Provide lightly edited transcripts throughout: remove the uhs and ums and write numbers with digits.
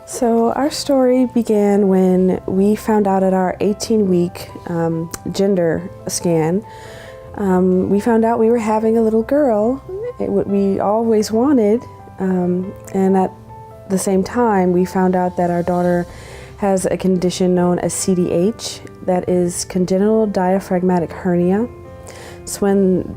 So our story began when we found out at our 18-week gender scan. We found out we were having a little girl, what we always wanted, and at the same time we found out that our daughter has a condition known as CDH, that is congenital diaphragmatic hernia. It's when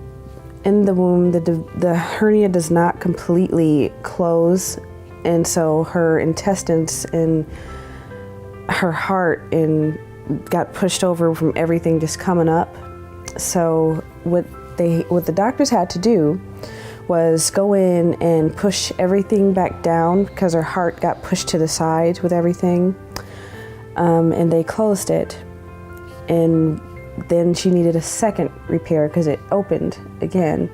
in the womb the hernia does not completely close, and so her intestines and her heart got pushed over from everything just coming up. So what the doctors had to do was go in and push everything back down because her heart got pushed to the side with everything, and they closed it. And then she needed a second repair because it opened again.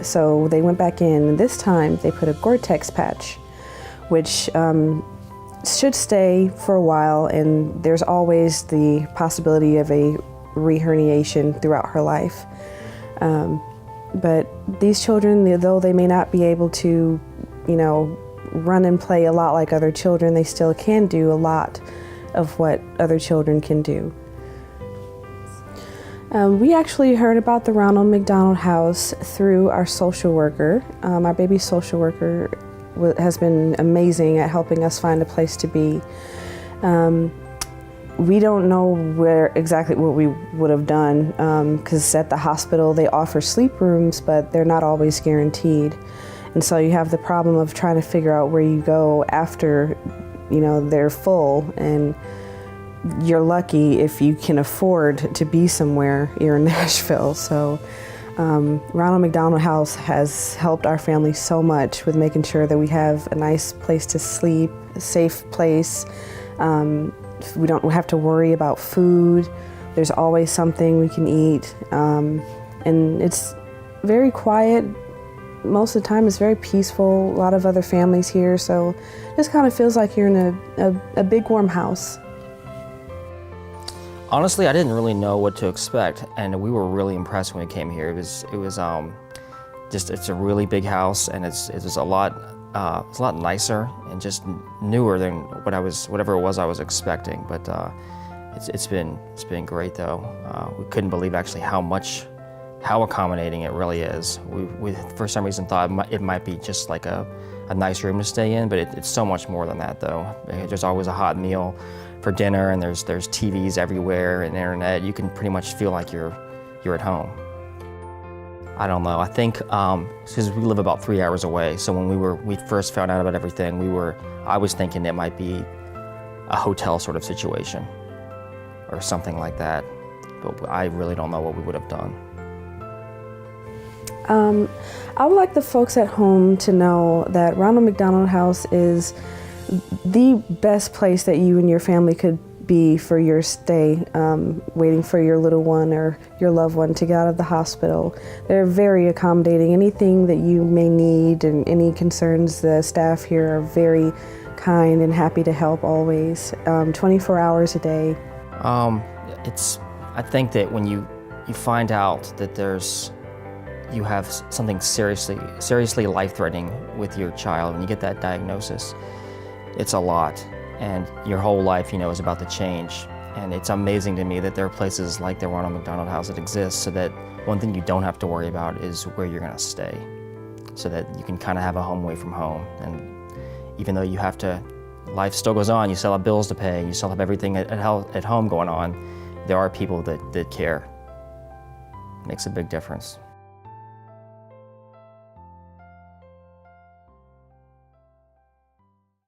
So they went back in, and this time they put a Gore-Tex patch, which should stay for a while, and there's always the possibility of a reherniation throughout her life. But these children, though they may not be able to, run and play a lot like other children, they still can do a lot of what other children can do. We actually heard about the Ronald McDonald House through our social worker. Our baby social worker has been amazing at helping us find a place to be. We don't know exactly what we would have done, because at the hospital they offer sleep rooms, but they're not always guaranteed. And so you have the problem of trying to figure out where you go after, they're full, and you're lucky if you can afford to be somewhere here in Nashville. So Ronald McDonald House has helped our family so much with making sure that we have a nice place to sleep, a safe place. We don't have to worry about food. There's always something we can eat. And it's very quiet. Most of the time it's very peaceful. A lot of other families here, so it just kind of feels like you're in a big warm house. Honestly, I didn't really know what to expect, and we were really impressed when we came here. It's a really big house, and it's a lot nicer and just newer than whatever it was I was expecting. But it's been great though. We couldn't believe actually how accommodating it really is. We for some reason thought it might be just like a nice room to stay in, but it's so much more than that though. There's always a hot meal for dinner, and there's TVs everywhere and internet. You can pretty much feel like you're at home. I don't know. I think because we live about 3 hours away, so when we first found out about everything, I was thinking it might be a hotel sort of situation or something like that. But I really don't know what we would have done. I would like the folks at home to know that Ronald McDonald House is the best place that you and your family could be for your stay, waiting for your little one or your loved one to get out of the hospital. They're very accommodating. Anything that you may need and any concerns, the staff here are very kind and happy to help always, 24 hours a day. I think that when you find out that you have something seriously life-threatening with your child, and you get that diagnosis, it's a lot, and your whole life, is about to change. And it's amazing to me that there are places like the Ronald McDonald House that exist, so that one thing you don't have to worry about is where you're going to stay, so that you can kind of have a home away from home. And even though life still goes on, you still have bills to pay, you still have everything at home going on, there are people that care. It makes a big difference.